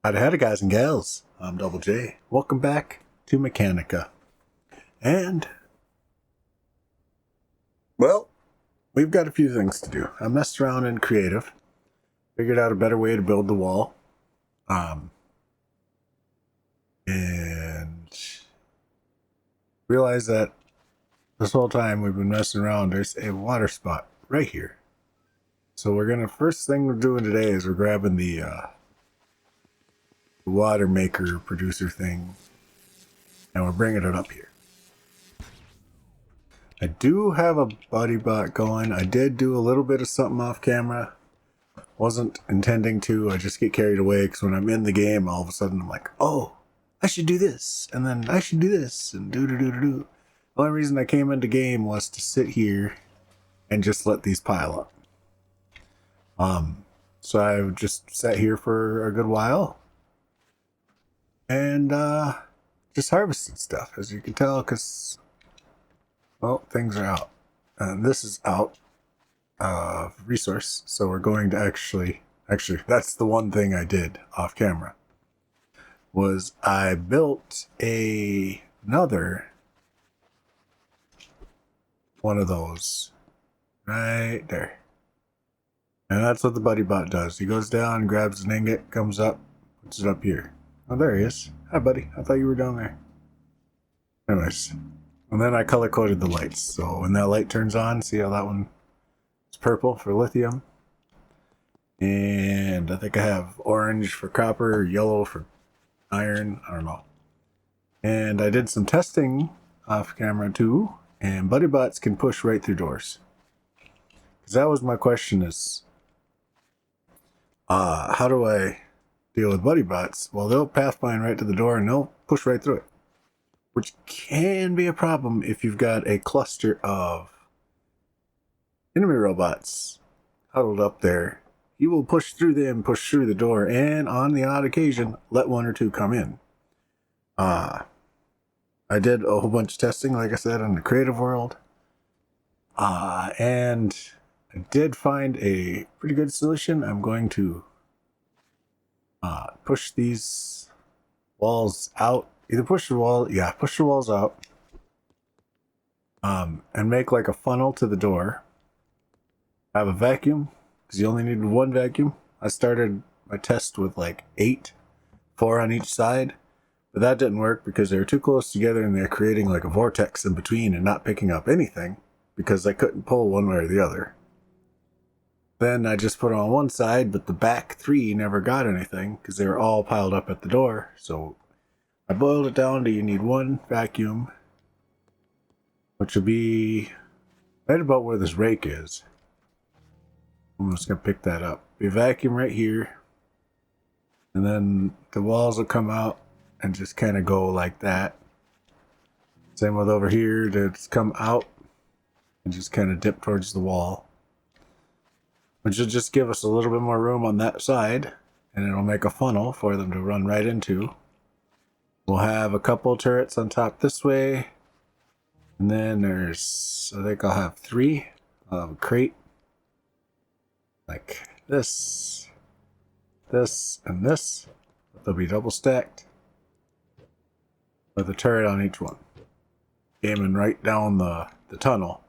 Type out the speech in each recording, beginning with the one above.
Howdy, guys and gals. I'm Double J. Welcome back to Mechanica. And, well, we've got a few things to do. I messed around in creative, figured out a better way to build the wall, and realized that this whole time we've been messing around, there's a water spot right here. So first thing we're doing today is we're grabbing the water maker producer thing, and we're bringing it up here. I do have a buddy bot going. I did do a little bit of something off camera. Wasn't intending to. I just get carried away because when I'm in the game, all of a sudden I'm like, oh, I should do this, and then I should do this, and do. The only reason I came into game was to sit here and just let these pile up. So I've just sat here for a good while and just harvested stuff, as you can tell, because, well, things are out. And this is out of resource, so we're going to actually, that's the one thing I did off camera, was I built another one of those right there. And that's what the buddy bot does. He goes down, grabs an ingot, comes up, puts it up here. Oh, there he is. Hi, buddy. I thought you were down there. Anyways. And then I color coded the lights. So when that light turns on, see how that one is purple for lithium. And I think I have orange for copper, yellow for iron. I don't know. And I did some testing off camera too. And buddy bots can push right through doors. Because that was my question is, how do I deal with buddy bots? Well, they'll pathfind right to the door and they'll push right through it, which can be a problem if you've got a cluster of enemy robots huddled up there. You will push through them, push through the door, and on the odd occasion, let one or two come in. I did a whole bunch of testing, like I said, in the creative world. And I did find a pretty good solution. I'm going to push these walls out. Either push the walls out. And make like a funnel to the door. I have a vacuum, because you only need one vacuum. I started my test with like 8, 4 on each side. But that didn't work because they were too close together and they're creating like a vortex in between and not picking up anything because I couldn't pull one way or the other. Then I just put it on one side, but the back 3 never got anything because they were all piled up at the door. So I boiled it down to you need one vacuum, which will be right about where this rake is. I'm just going to pick that up. Be a vacuum right here. And then the walls will come out and just kind of go like that. Same with over here, to come out and just kind of dip towards the wall, which will just give us a little bit more room on that side, and it'll make a funnel for them to run right into. We'll have a couple turrets on top this way, and then there's, I think I'll have 3 crate like this, and this. They'll be double stacked with a turret on each one, aiming right down the tunnel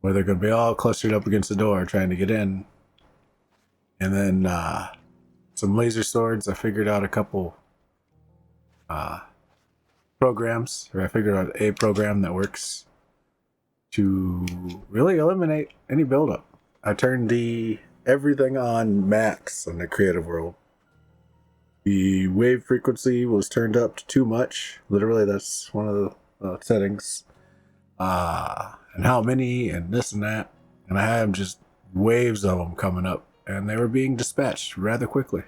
where they're going to be all clustered up against the door trying to get in. And then some laser swords. I figured out a couple programs, or I figured out a program that works to really eliminate any buildup. I turned everything on max on the creative world. The wave frequency was turned up to too much. Literally, that's one of the settings. And how many, and this and that. And I had just waves of them coming up, and they were being dispatched rather quickly.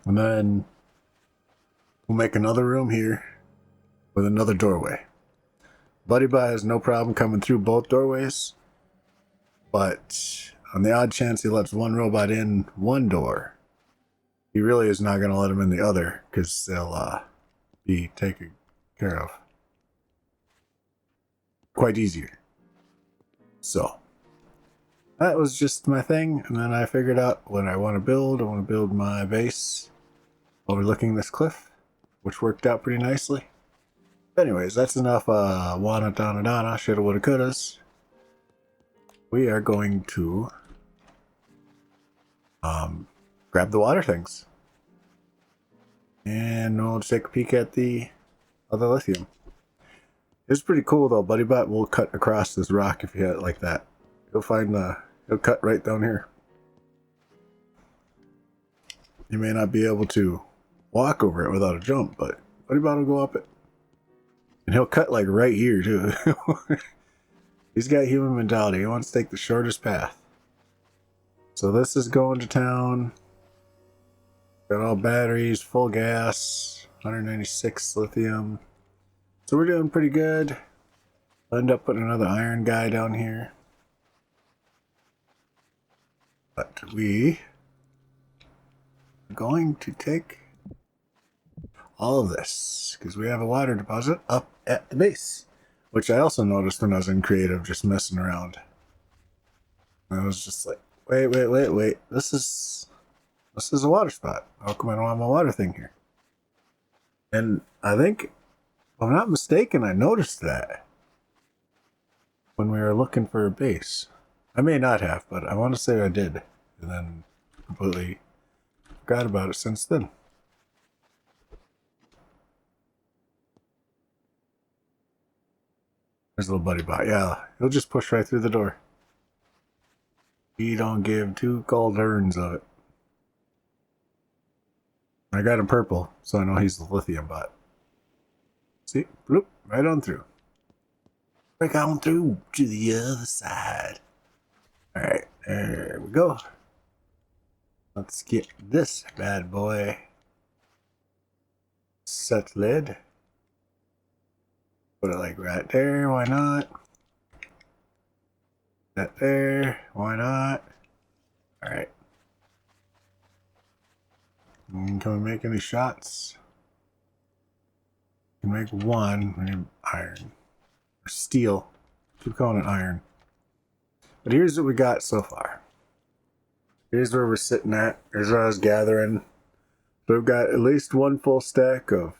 And then we'll make another room here with another doorway. Buddy Bot has no problem coming through both doorways, but on the odd chance he lets one robot in one door, he really is not going to let them in the other, because they'll be taken care of quite easier. So that was just my thing, and then I figured out what I want to build. I want to build my base overlooking this cliff, which worked out pretty nicely. Anyways, that's enough wanna donna donna, shoulda woulda couldas. We are going to grab the water things. And we'll take a peek at the other lithium. It's pretty cool though. Buddy Bot will cut across this rock if you hit it like that. You'll find he'll cut right down here. You may not be able to walk over it without a jump, but Buddy Bot will go up it. And he'll cut like right here too. He's got human mentality. He wants to take the shortest path. So this is going to town. Got all batteries, full gas, 196 lithium. So we're doing pretty good. I'll end up putting another iron guy down here. But we are going to take all of this because we have a water deposit up at the base, which I also noticed when I was in creative just messing around. I was just like, wait. This is a water spot. How come I don't have my water thing here? And I think, if I'm not mistaken, I noticed that when we were looking for a base. I may not have, but I want to say I did. And then completely forgot about it since then. There's a little Buddy Bot. Yeah, he'll just push right through the door. He don't give two cold turns of it. I got him purple, so I know he's the lithium bot. See? Bloop, right on through. Break on through to the other side. Alright, there we go. Let's get this bad boy set lid. Put it like right there, why not? That there, why not? Alright. Can we make any shots? We can make one. We need iron. Or steel. Keep calling it iron. But here's what we got so far. Here's where we're sitting at. Here's what I was gathering. So we've got at least one full stack of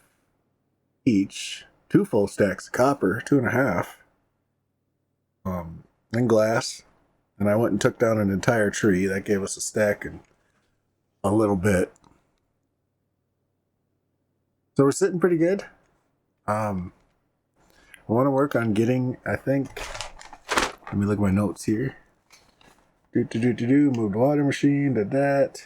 each. 2 full stacks of copper. 2.5. And glass. And I went and took down an entire tree. That gave us a stack and a little bit. So we're sitting pretty good. I want to work on getting, I think, let me look at my notes here. Moved water machine, did that.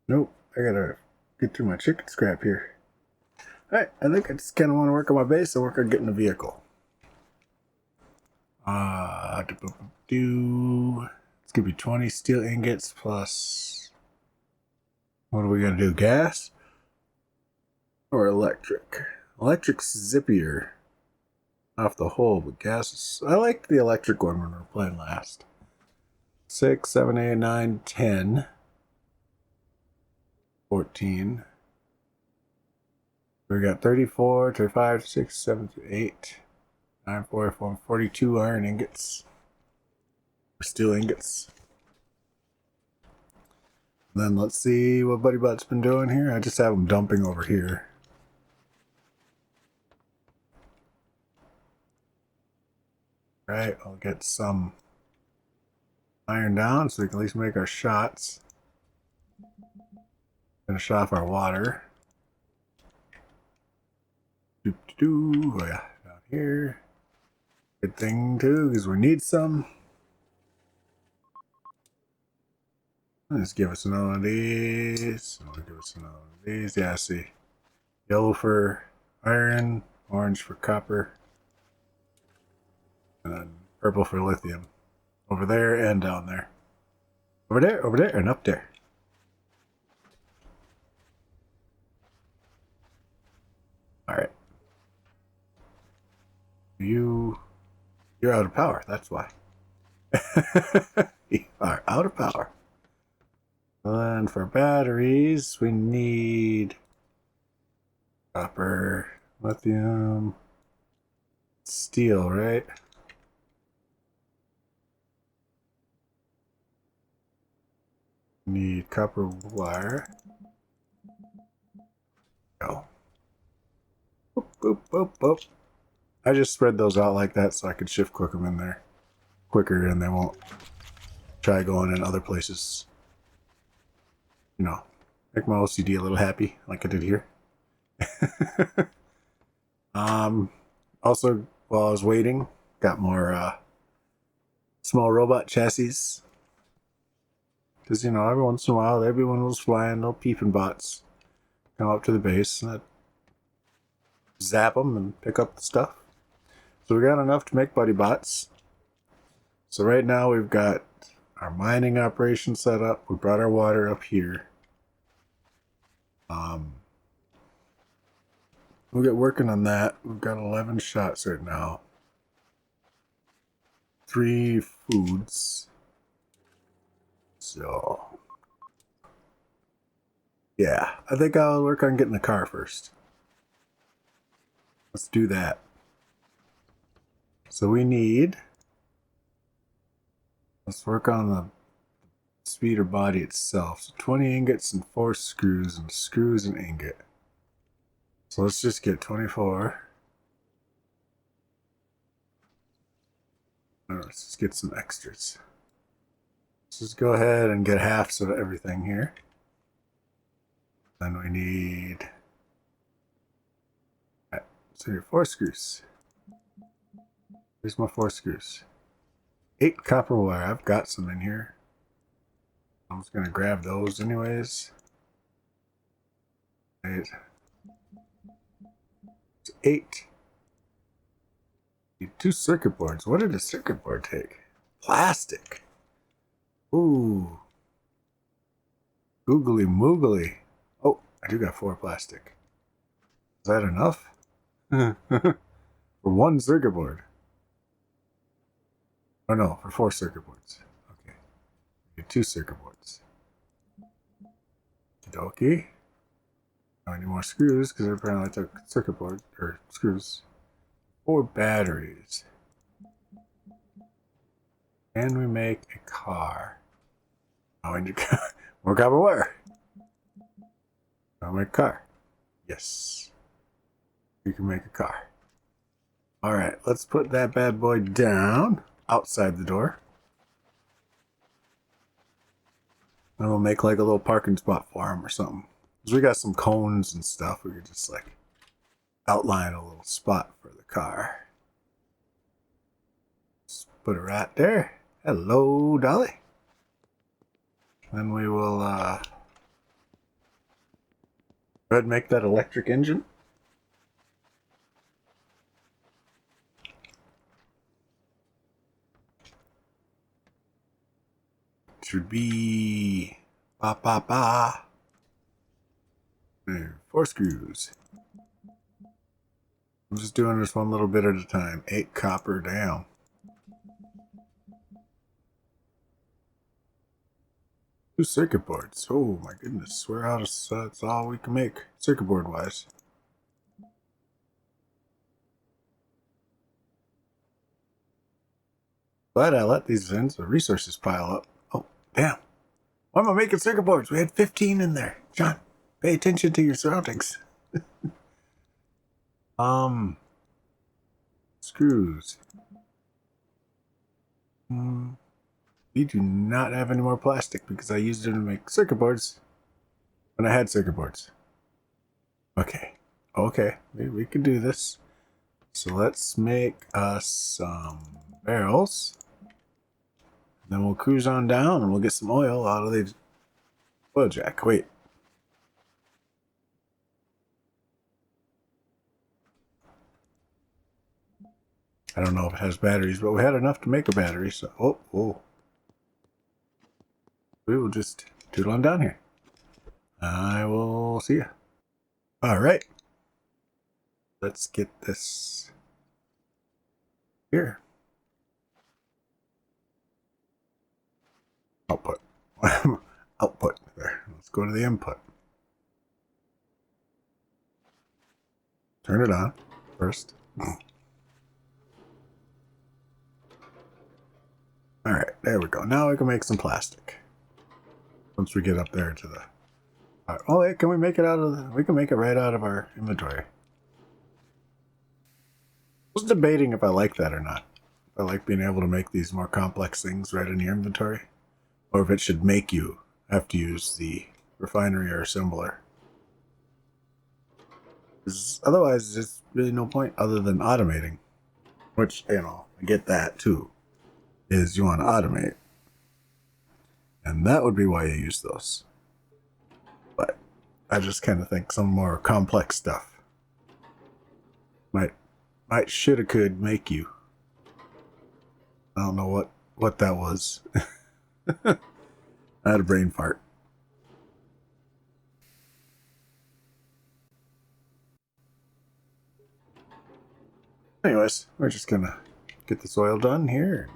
Nope, I gotta get through my chicken scrap here. Alright, I think I just kind of want to work on my base and work on getting a vehicle. It's gonna be 20 steel ingots plus. What are we gonna do? Gas or electric? Electric's zippier off the whole, but gas is. I liked the electric one when we were playing last. 6, 7, 8, 9, 10, 14. We got 34, 35, 6, 7, 8, 9, 4, 42 iron ingots. Steel ingots. And then let's see what Buddy Bot's been doing here. I just have him dumping over here. Right, I'll get some iron down so we can at least make our shots. Finish off our water. Oh yeah, down here. Good thing too, because we need some. Let's give us another one of these. Give us another one of these. Yeah, I see. Yellow for iron, orange for copper, and then purple for lithium. Over there and down there. Over there, and up there. Alright. You're out of power, that's why. You are out of power. And for batteries, we need copper, lithium, steel, right? Need copper wire. Go. Boop, boop, boop, boop. I just spread those out like that so I could shift click them in there quicker and they won't try going in other places. You know, make my OCD a little happy like I did here. Also, while I was waiting, got more small robot chassis. Because, you know, every once in a while, everyone was flying little peeping bots. Come up to the base and I'd zap them and pick up the stuff. So we got enough to make buddy bots. So right now we've got our mining operation set up. We brought our water up here. We'll get working on that. We've got 11 shots right now. 3 foods. So, yeah, I think I'll work on getting the car first. Let's do that. So we need, let's work on the speeder body itself. So 20 ingots and 4 screws, and screws and ingot. So let's just get 24. Let's just get some extras. Let's just go ahead and get halves of everything here. Then we need, so your 4 screws. Here's my 4 screws. 8 copper wire. I've got some in here. I'm just gonna grab those anyways. 8. Need 2 circuit boards. What did a circuit board take? Plastic. Ooh. Googly moogly. Oh, I do got 4 plastic. Is that enough? For 1 circuit board. Oh no, for 4 circuit boards. Okay. Get 2 circuit boards. Okie. I need more screws because I apparently took circuit board or screws. 4 batteries. And we make a car. Oh, I need more copper wire. I'll make a car. Yes. We can make a car. Alright, let's put that bad boy down outside the door. And we'll make like a little parking spot for him or something. Because we got some cones and stuff. We could just like outline a little spot for the car. Just put it right there. Hello, Dolly. Then we will go ahead and make that electric engine. Should be 4 screws. I'm just doing this one little bit at a time. 8 copper down. Two circuit boards. Oh my goodness. We're out of that's all we can make circuit board wise. Glad I let these in so resources pile up. Oh, damn. Why am I making circuit boards? We had 15 in there. John, pay attention to your surroundings. Screws. We do not have any more plastic because I used it to make circuit boards when I had circuit boards. Okay. Okay. We can do this. So let's make us some barrels. Then we'll cruise on down and we'll get some oil out of the oil jack. Wait. I don't know if it has batteries, but we had enough to make a battery. So, oh. We will just toodle on down here. I will see you. All right. Let's get this here. Output. Output. There. Let's go to the input. Turn it on first. All right, there we go. Now we can make some plastic. once we get up there to the... oh, wait, can we make it out of the... We can make it right out of our inventory. I was debating if I like that or not. If I like being able to make these more complex things right in your inventory. Or if it should make you have to use the refinery or assembler. Because otherwise, there's really no point other than automating. Which, you know, I get that too. Is you want to automate. And that would be why you use those. But I just kind of think some more complex stuff might, shoulda, could make you. I don't know what that was. I had a brain fart. Anyways, we're just gonna get this oil done here.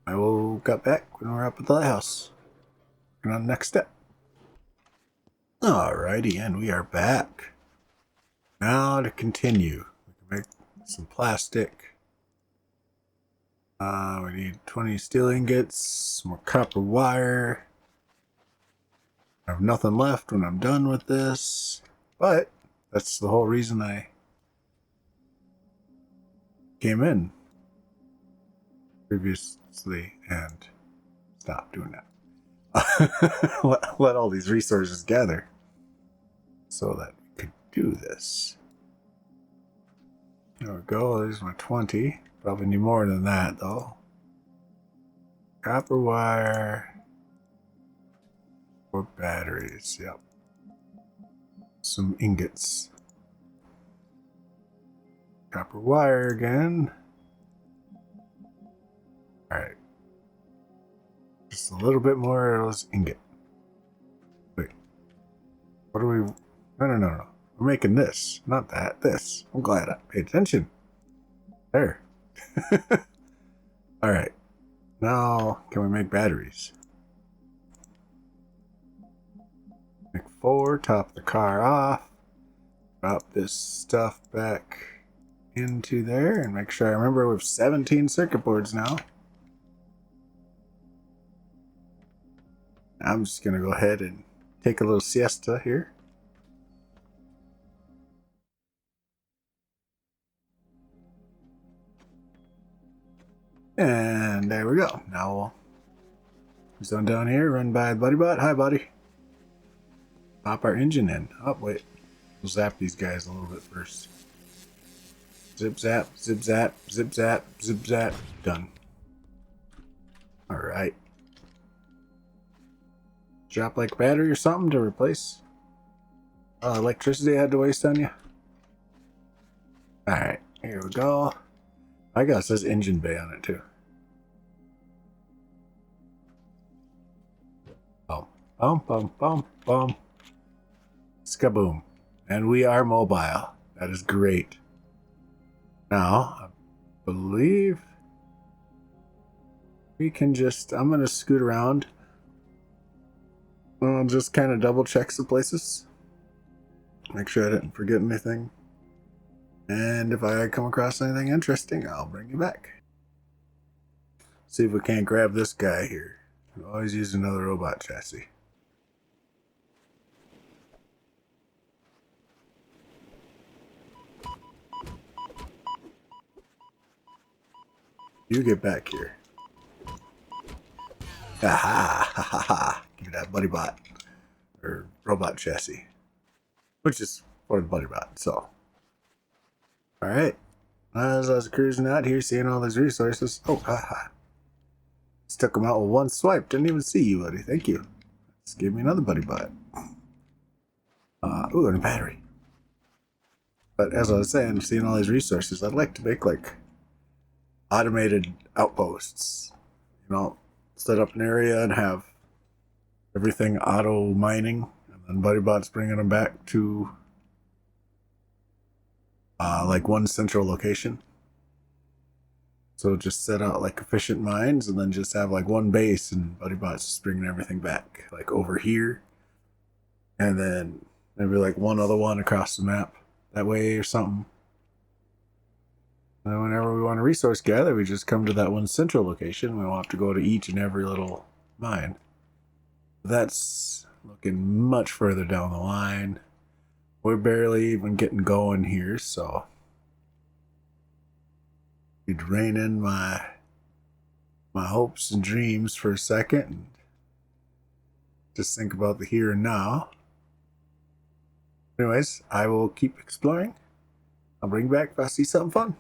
I will get back when we're up at the lighthouse. And on the next step. Alrighty, and we are back. Now to continue. We can make some plastic. We need 20 steel ingots, some more copper wire. I have nothing left when I'm done with this. But that's the whole reason I came in previously and stop doing that. let all these resources gather so that we could do this. There we go. There's my 20. Probably need more than that though. Copper wire for batteries. Yep. Some ingots. Copper wire again. Alright. Just a little bit more of those ingot. Wait. What are we... No. We're making this. Not that. This. I'm glad I paid attention. There. Alright. Now, can we make batteries? Make 4. Top the car off. Drop this stuff back into there and make sure I remember we have 17 circuit boards now. I'm just gonna go ahead and take a little siesta here. And there we go. Now we'll zone down here, run by BuddyBot. Hi, buddy. Pop our engine in. Oh, wait. We'll zap these guys a little bit first. Zip zap, zip zap, zip zap, zip zap. Done. Alright. Drop like battery or something to replace electricity I had to waste on you. Alright, here we go. I guess it says engine bay on it too. Boom, boom, boom, boom, boom. Skaboom. And we are mobile. That is great. Now, I believe we can just... I'm going to scoot around. I'll just kind of double check some places. Make sure I didn't forget anything. And if I come across anything interesting, I'll bring you back. See if we can't grab this guy here. We always use another robot chassis. You get back here. Aha! Ha ha ha! Give me that BuddyBot. Or robot chassis. Which is for the BuddyBot, so. Alright. As I was cruising out here, seeing all these resources. Oh, haha. Just took them out with one swipe. Didn't even see you, buddy. Thank you. Just gave me another BuddyBot. Ooh, and a battery. But as I was saying, seeing all these resources, I'd like to make, like, automated outposts. You know, set up an area and have everything auto mining, and then BuddyBot's bringing them back to like one central location. So just set out like efficient mines and then just have like one base, and BuddyBot's just bringing everything back like over here, and then maybe like one other one across the map that way or something. And whenever we want a resource gather, we just come to that one central location. We won't have to go to each and every little mine. That's looking much further down the line. We're barely even getting going here, so you'd rein in my hopes and dreams for a second and just think about the here and now. Anyways, I will keep exploring. I'll bring back if I see something fun.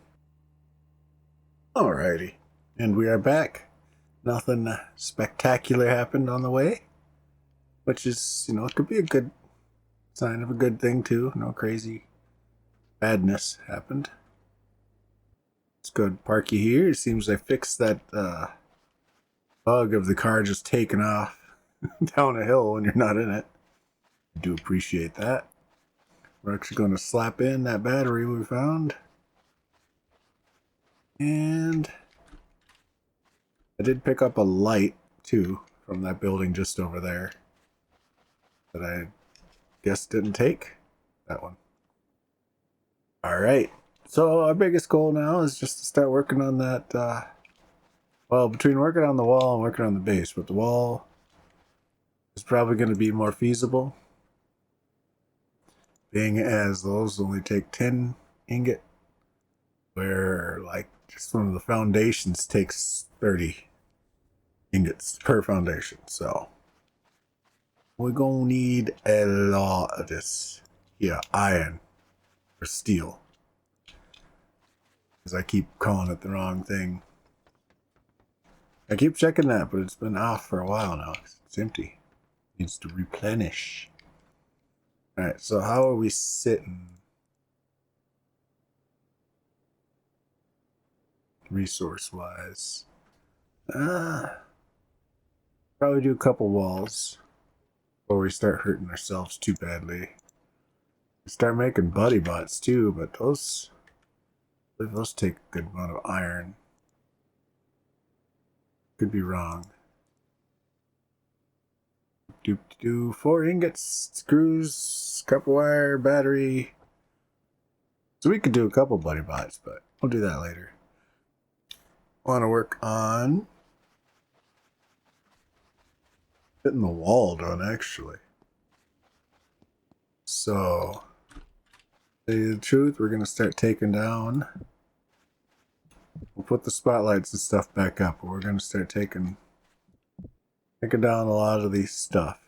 Alrighty, and we are back. Nothing spectacular happened on the way, which is, it could be a good sign of a good thing too. No crazy badness happened. Let's go and park you here. It seems I fixed that bug of the car just taking off down a hill when you're not in it. I do appreciate that. We're actually going to slap in that battery we found. And I did pick up a light too from that building just over there that I guess didn't take. That one. Alright, so our biggest goal now is just to start working on that, well, between working on the wall and working on the base, but the wall is probably going to be more feasible, being as those only take 10 ingot, where like just one of the foundations takes 30 ingots per foundation. So we're gonna need a lot of this here iron or steel, because I keep calling it the wrong thing. I keep checking that, but it's been off for a while now. It's empty. Needs to replenish. Alright, so how are we sitting resource wise? Probably do a couple walls before we start hurting ourselves too badly. We start making buddy bots too, but those take a good amount of iron. Could be wrong. Do 4 ingots, screws, copper wire, battery. So we could do a couple buddy bots, but we'll do that later. I want to work on getting the wall done, actually. So, to tell you the truth, we're going to start taking down. We'll put the spotlights and stuff back up, but we're going to start taking down a lot of these stuff.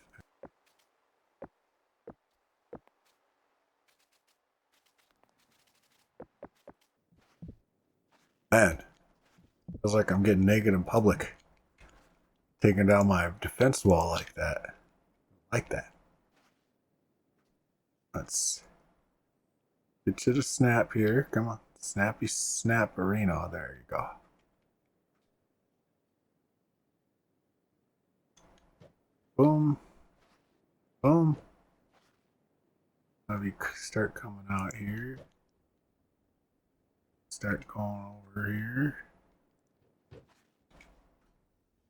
Man, feels like I'm getting naked in public. Taking down my defense wall like that. Like that. Let's get to the snap here. Come on. Snappy snap arena. There you go. Boom. Boom. Have you start coming out here. Start going over here.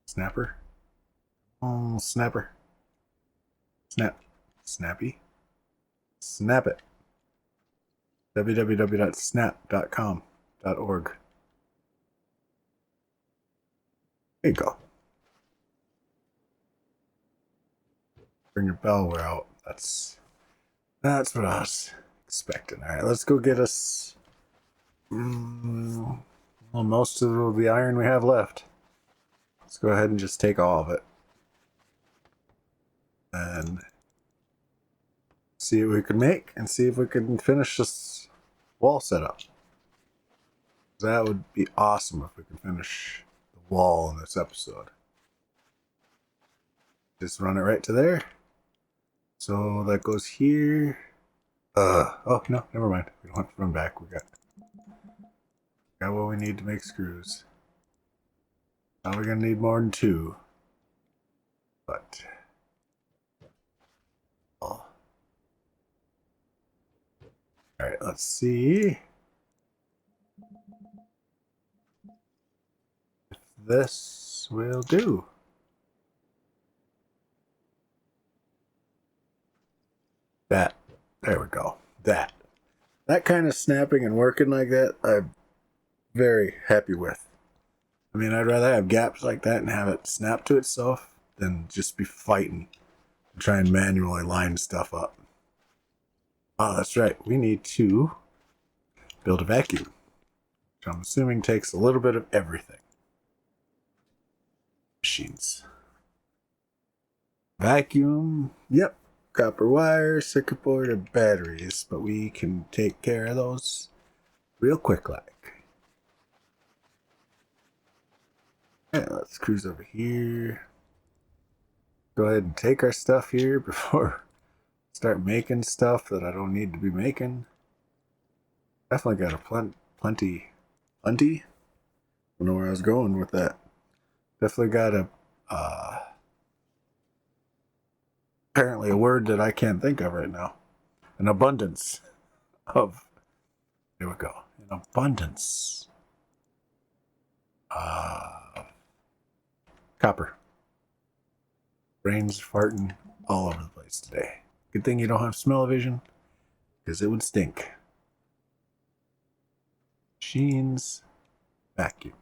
Snapper. Oh, snapper. Snap. Snappy. Snap it. www.snap.com.org. There you go. Bring your bellware out. That's what I was expecting. Alright, let's go get us well, most of the iron we have left. Let's go ahead and just take all of it. And see what we can make and see if we can finish this wall setup. That would be awesome if we can finish the wall in this episode. Just run it right to there. So that goes here. Oh no, never mind. We don't have to run back. We got what we need to make screws. Now we're gonna need more than 2. But oh. Alright, let's see if this will do. That. There we go. That kind of snapping and working like that, I'm very happy with. I mean, I'd rather have gaps like that and have it snap to itself than just be fighting Try and manually line stuff up. Oh, that's right. We need to build a vacuum, which I'm assuming takes a little bit of everything. Machines. Vacuum. Yep. Copper wire, circuit board, and batteries. But we can take care of those real quick like. Yeah, let's cruise over here. Go ahead and take our stuff here before I start making stuff that I don't need to be making. Definitely got a plenty. I don't know where I was going with that. Definitely got a apparently a word that I can't think of right now. An abundance of. There we go. An abundance. Copper. Brains farting all over the place today. Good thing you don't have smell-o-vision, because it would stink. Machines. Vacuum.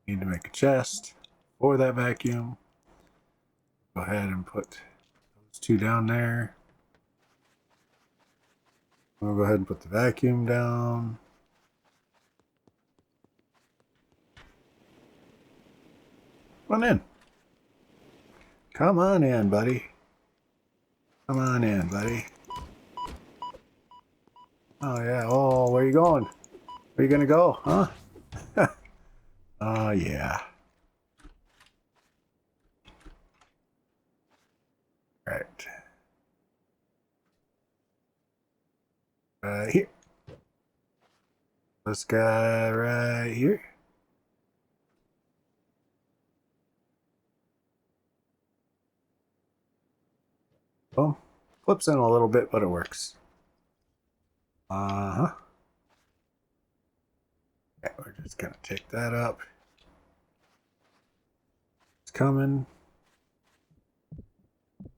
Need to make a chest for that vacuum. Go ahead and put those two down there. We'll go ahead and put the vacuum down. Come on in. Come on in, buddy. Come on in, buddy. Oh, yeah. Oh, where are you going? Where are you going to go, huh? Oh, yeah. Right. Right here. This guy right here. Boom. Flips in a little bit, but it works. Uh-huh. Yeah, we're just gonna take that up. It's coming.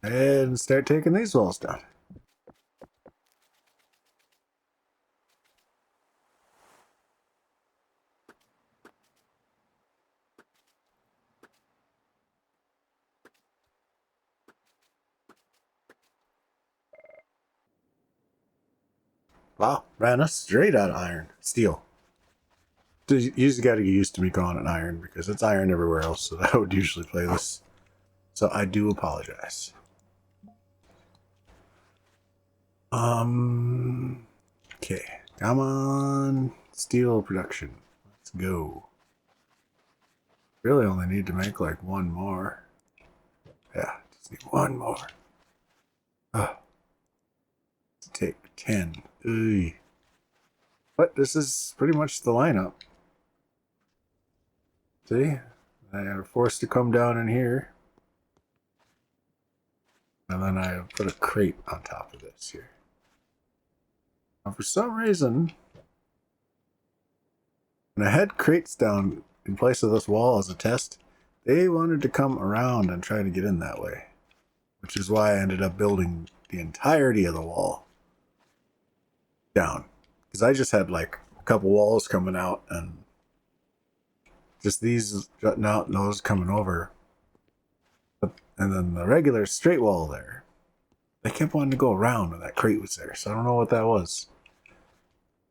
And start taking these walls down. Wow, ran us straight out of iron. Steel. You just gotta get used to me calling it iron because it's iron everywhere else, so I would usually play this. So I do apologize. Okay. Come on. Steel production. Let's go. Really only need to make like one more. Yeah, just need one more. Let's take 10. Ugh. But this is pretty much the lineup. See? I are forced to come down in here. And then I put a crate on top of this here. Now for some reason, when I had crates down in place of this wall as a test, they wanted to come around and try to get in that way. Which is why I ended up building the entirety of the wall down. Because I just had like a couple walls coming out and just these jutting out and those coming over. And then the regular straight wall there. They kept wanting to go around when that crate was there. So I don't know what that was.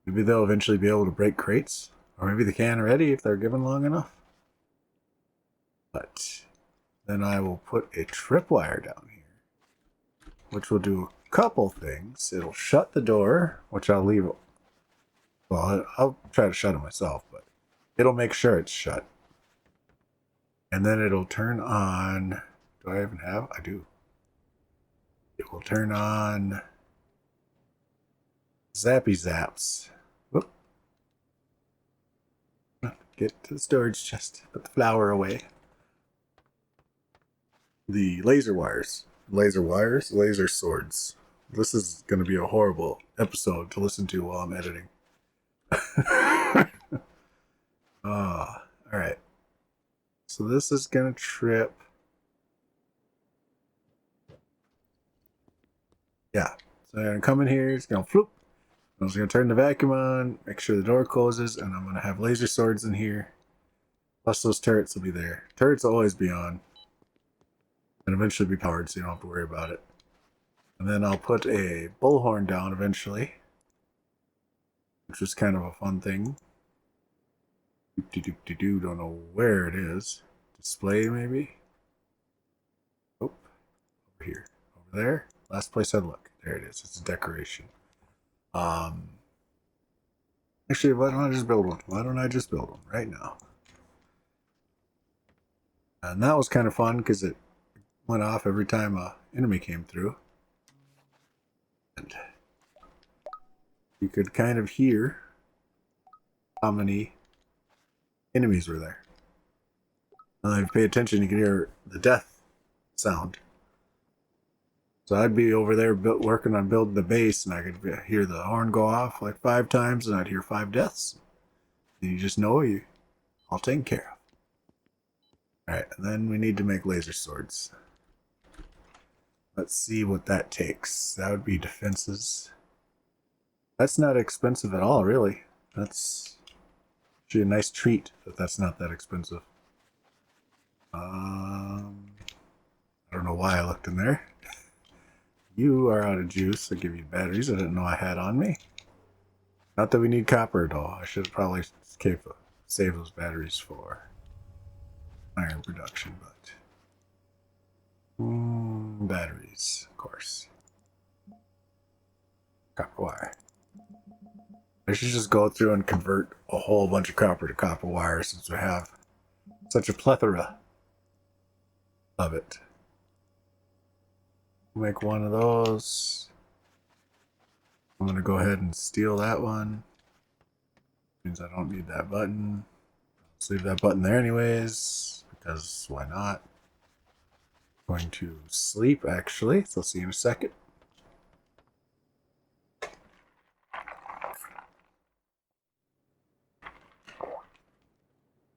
Maybe they'll eventually be able to break crates. Or maybe they can already if they're given long enough. But then I will put a tripwire down here. Which will do a couple things. It'll shut the door. Which I'll leave. Well, I'll try to shut it myself. But it'll make sure it's shut. And then it'll turn on... Do I even have? I do. It will turn on zappy zaps. Whoop. Get to the storage chest. Put the flour away. The laser wires. Laser swords. This is going to be a horrible episode to listen to while I'm editing. Alright. So this is going to trip. Yeah, so I'm going to come in here, it's going to floop. I'm just going to turn the vacuum on, make sure the door closes, and I'm going to have laser swords in here. Plus those turrets will be there. Turrets will always be on. and eventually be powered, so you don't have to worry about it. And then I'll put a bullhorn down eventually, which is kind of a fun thing. Don't know where it is. Display, maybe? Oh, over here. Over there. Last place I'd look. There it is. It's a decoration. Actually, why don't I just build one? Why don't I just build one right now? And that was kind of fun because it went off every time an enemy came through. And you could kind of hear how many enemies were there. And if you pay attention, you can hear the death sound. So I'd be over there working on building the base, and I could hear the horn go off like 5 times, and I'd hear 5 deaths. And you just know you all taken care of. Alright, and then we need to make laser swords. Let's see what that takes. That would be defenses. That's not expensive at all, really. That's actually a nice treat that that's not that expensive. I don't know why I looked in there. You are out of juice. I'll give you batteries I didn't know I had on me. Not that we need copper at all. I should probably save those batteries for iron production, but batteries, of course. Copper wire. I should just go through and convert a whole bunch of copper to copper wire since we have such a plethora of it. Make one of those. I'm going to go ahead and steal that one. Means I don't need that button. Let's leave that button there anyways, because why not? I'm going to sleep actually, so I'll see you in a second.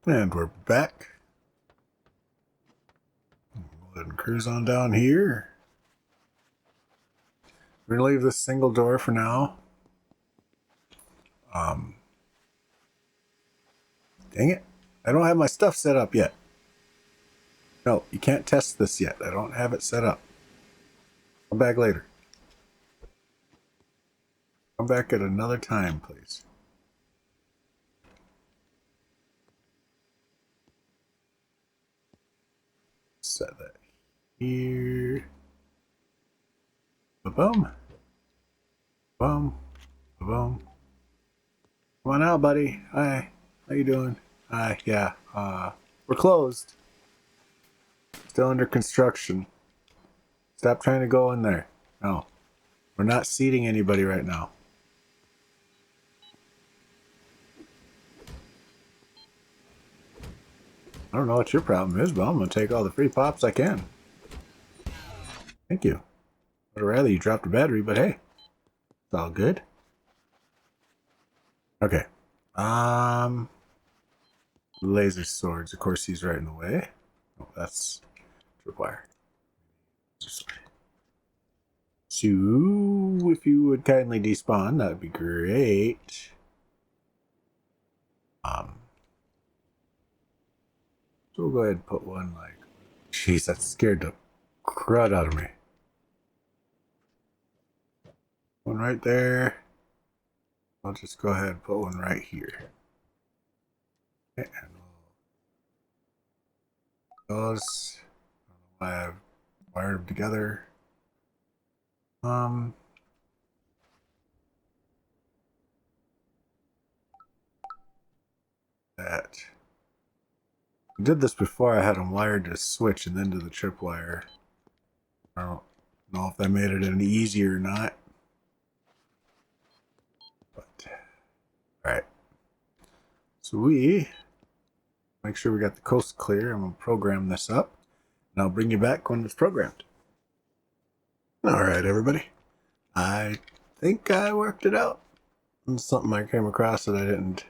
And we're back. Go ahead and cruise on down here. We're going to leave this single door for now. Dang it. I don't have my stuff set up yet. No, you can't test this yet. I don't have it set up. Come back later. Come back at another time, please. Set that here. Ba-boom. Boom. Ba-boom. Come on out, buddy. Hi. How you doing? Hi. Yeah. We're closed. Still under construction. Stop trying to go in there. No. We're not seating anybody right now. I don't know what your problem is, but I'm going to take all the free pops I can. Thank you. I'd rather you dropped a battery, but hey. It's all good. Okay. Laser swords. Of course, he's right in the way. Oh, that's tripwire. So, if you would kindly despawn, that would be great. So we'll go ahead and put one like... Jeez, that scared the crud out of me. One right there. I'll just go ahead and put one right here. Okay, and those... I don't know why I've wired them together. That... I did this before. I had them wired to a switch and then to the tripwire. I don't know if that made it any easier or not. But, alright. So we make sure we got the coast clear. I'm going to program this up. And I'll bring you back when it's programmed. Alright, everybody. I think I worked it out. And something I came across that I didn't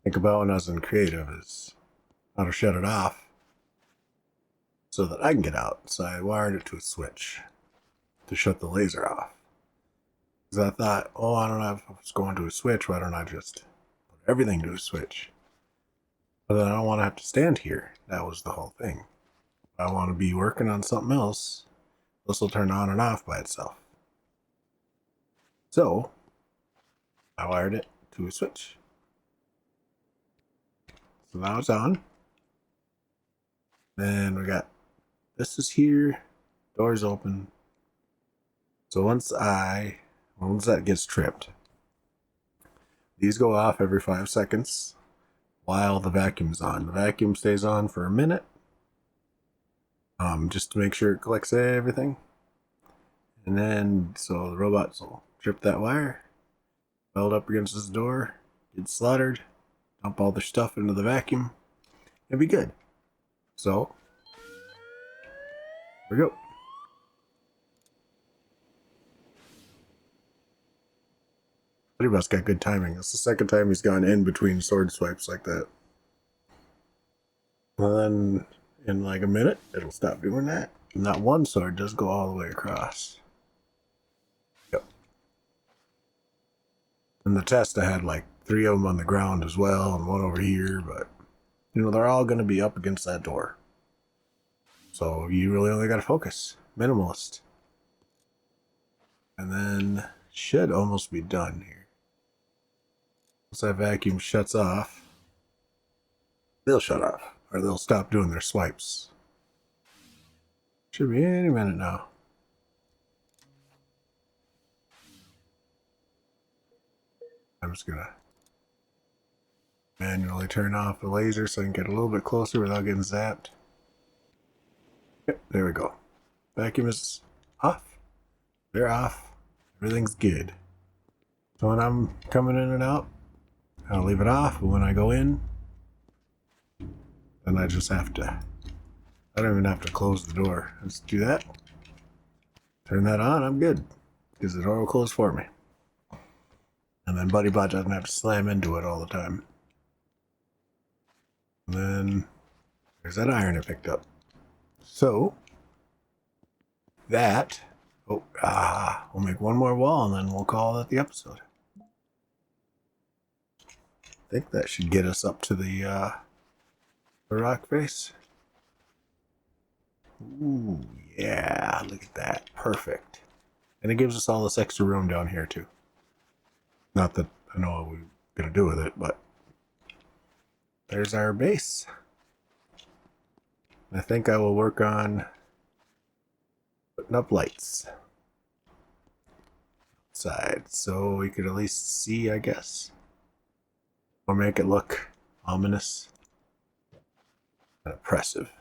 think about when I was in creative is how to shut it off so that I can get out. So I wired it to a switch to shut the laser off. Because I thought, oh, I don't know if it's going to a switch. Why don't I just put everything to a switch? But then I don't want to have to stand here. That was the whole thing. I want to be working on something else, this will turn on and off by itself. So I wired it to a switch. So now it's on. Then we got this is here, doors open. So once that gets tripped, these go off every 5 seconds while the vacuum's on. The vacuum stays on for a minute, just to make sure it collects everything. And then, so the robots will trip that wire, weld up against this door, get slaughtered, dump all their stuff into the vacuum, and be good. So, here we go. Buddy Bus got good timing. It's the second time he's gone in between sword swipes like that. And then in like a minute, it'll stop doing that. And that one sword does go all the way across. Yep. In the test, I had like 3 of them on the ground as well, and 1 over here, but you know, they're all going to be up against that door. So you really only got to focus. Minimalist. And then should almost be done here. Once that vacuum shuts off, they'll shut off, or they'll stop doing their swipes. Should be any minute now. I'm just gonna manually turn off the laser so I can get a little bit closer without getting zapped. Yep, there we go. Vacuum is off. They're off. Everything's good. So when I'm coming in and out, I'll leave it off, but when I go in, then I just have to, I don't even have to close the door. I just do that, turn that on, I'm good, because the door will close for me. And then Buddy Bot doesn't have to slam into it all the time. And then there's that iron I picked up. So that, we'll make one more wall and then we'll call that the episode. I think that should get us up to the rock face. Ooh, yeah, look at that. Perfect. And it gives us all this extra room down here too. Not that I know what we're going to do with it, but there's our base. I think I will work on putting up lights outside so we could at least see, I guess. Or make it look ominous and oppressive.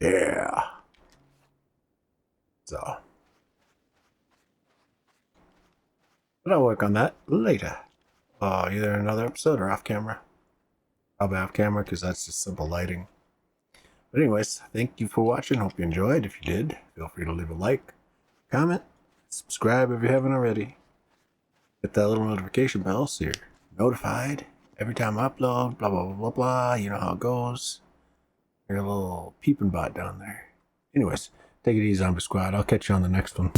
Yeah. So. But I'll work on that later. Either another episode or off camera. Probably off camera because that's just simple lighting. But anyways, thank you for watching. Hope you enjoyed. If you did, feel free to leave a like, comment, subscribe if you haven't already. Hit that little notification bell so you're notified every time I upload, blah, blah, blah, blah, blah. You know how it goes. You're a little peeping bot down there. Anyways, take it easy, Zombie Squad. I'll catch you on the next one.